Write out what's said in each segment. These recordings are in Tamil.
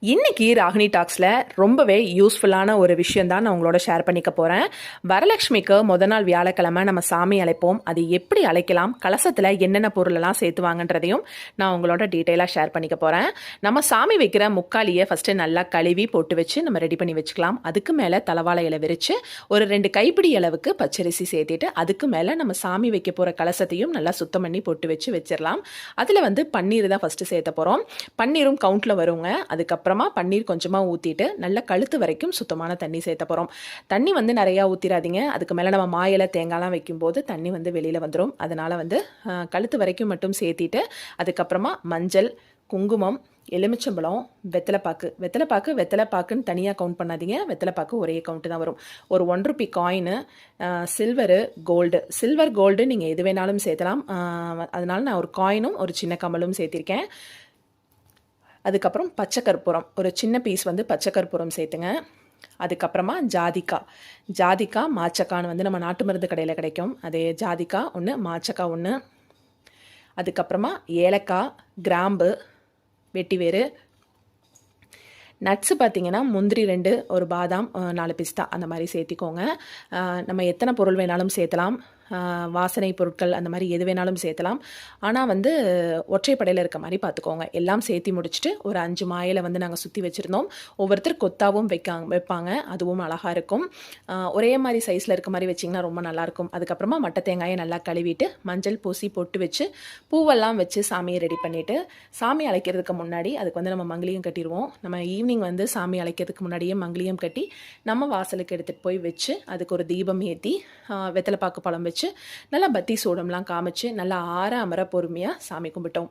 இன்னைக்கு ராகினி டாக்ஸில் ரொம்பவே யூஸ்ஃபுல்லான ஒரு விஷயம் தான் நான் உங்களோட ஷேர் பண்ணிக்க போகிறேன். வரலட்சுமிக்கு நாள் வியாழக்கிழமை நம்ம சாமி அழைப்போம். அது எப்படி அழைக்கலாம், கலசத்தில் என்னென்ன பொருளெல்லாம் சேர்த்துவாங்கன்றதையும் நான் உங்களோட டீட்டெயிலாக ஷேர் பண்ணிக்க போகிறேன். நம்ம சாமி வைக்கிற முக்காலியை ஃபஸ்ட்டு நல்லா கழுவி போட்டு வச்சு நம்ம ரெடி பண்ணி வச்சுக்கலாம். அதுக்கு மேலே தலவாழை இலை விரித்து ஒரு 2 கைப்பிடி அளவுக்கு பச்சரிசி சேர்த்திட்டு அதுக்கு மேலே நம்ம சாமி வைக்க போகிற கலசத்தையும் நல்லா சுத்தம் பண்ணி போட்டு வச்சிடலாம். அதில் பன்னீர் தான் ஃபஸ்ட்டு சேர்த்த போகிறோம். பன்னீரும் கவுண்டில் வருங்க. அதுக்கப்புறமா பன்னீர் கொஞ்சமாக ஊற்றிட்டு நல்லா கழுத்து வரைக்கும் சுத்தமான தண்ணி சேர்த்த போகிறோம். தண்ணி நிறையா ஊற்றிடாதீங்க. அதுக்கு மேலே நம்ம மாயில தேங்காய்லாம் வைக்கும்போது தண்ணி வெளியில் வந்துடும். அதனால் கழுத்து வரைக்கும் மட்டும் சேர்த்திட்டு அதுக்கப்புறமா மஞ்சள், குங்குமம், எலுமிச்சம்பழம், வெத்தலைப்பாக்குன்னு தனியாக கவுண்ட் பண்ணாதீங்க. வெத்தலைப்பாக்கு ஒரே கவுண்ட்டு தான் வரும். ஒரு 1 ரூபி காயினு, சில்வர் கோல்டு நீங்கள் எது வேணாலும் சேர்த்தலாம். அதனால நான் ஒரு காயினும் ஒரு சின்ன கமலும் சேர்த்திருக்கேன். அதுக்கப்புறம் பச்சை கற்பூரம், ஒரு சின்ன பீஸ் பச்சை கற்பூரம் சேர்த்துங்க. அதுக்கப்புறமா ஜாதிக்காய் மாச்சக்கான்னு நம்ம நாட்டு மருந்து கடையில் கிடைக்கும். அதே ஜாதிக்காய் ஒன்று, மாச்சக்காய் ஒன்று. அதுக்கப்புறமா ஏலக்காய், கிராம்பு, வெட்டிவேறு, நட்ஸு பார்த்திங்கன்னா முந்திரி 2, ஒரு பாதாம், 4 பிஸ்தா அந்த மாதிரி சேர்த்திக்கோங்க. நம்ம எத்தனை பொருள் வேணாலும் சேர்த்தலாம். வாசனை பொருட்கள் அந்த மாதிரி எது வேணாலும் சேர்த்தலாம். ஆனால் ஒற்றைப்படையில் இருக்க மாதிரி பார்த்துக்கோங்க. எல்லாம் சேர்த்தி முடிச்சுட்டு ஒரு 5 மாயில நாங்கள் சுற்றி வச்சுருந்தோம். ஒவ்வொருத்தர் கொத்தாவும் வைப்பாங்க. அதுவும் அழகாக இருக்கும். ஒரே மாதிரி சைஸில் இருக்க மாதிரி வச்சிங்கன்னா ரொம்ப நல்லாயிருக்கும். அதுக்கப்புறமா மட்டை தேங்காயை நல்லா கழுவிட்டு மஞ்சள் பூசி பொட்டு வச்சு பூவெல்லாம் வச்சு சாமியை ரெடி பண்ணிவிட்டு சாமி அழைக்கிறதுக்கு முன்னாடி அதுக்கு நம்ம மங்கிலியம் கட்டிடுவோம். நம்ம ஈவினிங் சாமி அழைக்கிறதுக்கு முன்னாடியே மங்கிலியம் கட்டி நம்ம வாசலுக்கு எடுத்துகிட்டு போய் வச்சு அதுக்கு ஒரு தீபம் ஏற்றி வெத்தலைப்பாக்கு பழம் வச்சு நல்லா பத்தி சூடம்லாம் காமிச்சு நல்லா ஆற அமர பொறுமையாக சாமி கும்பிட்டோம்.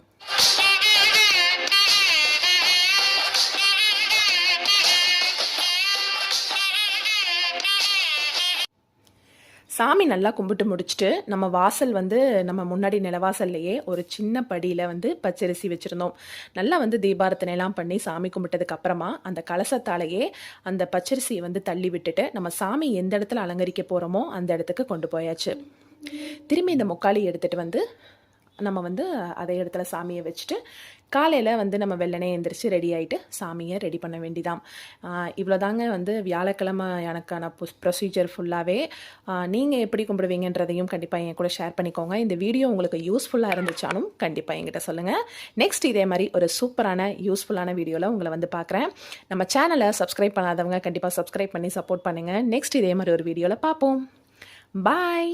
சாமி நல்லா கும்பிட்டு முடிச்சுட்டு நம்ம வாசல் நம்ம முன்னாடி நிலவாசல்லையே ஒரு சின்ன படியில் பச்சரிசி வச்சுருந்தோம். நல்லா தீபாரத்தனைலாம் பண்ணி சாமி கும்பிட்டதுக்கு அப்புறமா அந்த கலசத்தாலேயே அந்த பச்சரிசியை தள்ளி விட்டுட்டு நம்ம சாமி எந்த இடத்துல அலங்கரிக்க போகிறோமோ அந்த இடத்துக்கு கொண்டு போயாச்சு. திரும்பி இந்த முக்காலி எடுத்துகிட்டு நம்ம அதே இடத்துல சாமியை வச்சுட்டு காலையில் நம்ம வெள்ளனே எழுந்திரிச்சு ரெடி ஆகிட்டு சாமியை ரெடி பண்ண வேண்டிதான். இவ்வளோதாங்க வியாழக்கிழமை எனக்கான ப்ரொசீஜர் ஃபுல்லாகவே. நீங்கள் எப்படி கும்பிடுவீங்கன்றதையும் கண்டிப்பாக என் கூட ஷேர் பண்ணிக்கோங்க. இந்த வீடியோ உங்களுக்கு யூஸ்ஃபுல்லாக இருந்துச்சாலும் கண்டிப்பாக என்கிட்ட சொல்லுங்கள். நெக்ஸ்ட் இதே மாதிரி ஒரு சூப்பரான யூஸ்ஃபுல்லான வீடியோவில் உங்களை பார்க்குறேன். நம்ம சேனலை சப்ஸ்கிரைப் பண்ணாதவங்க கண்டிப்பாக சப்ஸ்கிரைப் பண்ணி சப்போர்ட் பண்ணுங்கள். நெக்ஸ்ட் இதே மாதிரி ஒரு வீடியோவில் பார்ப்போம். பாய்.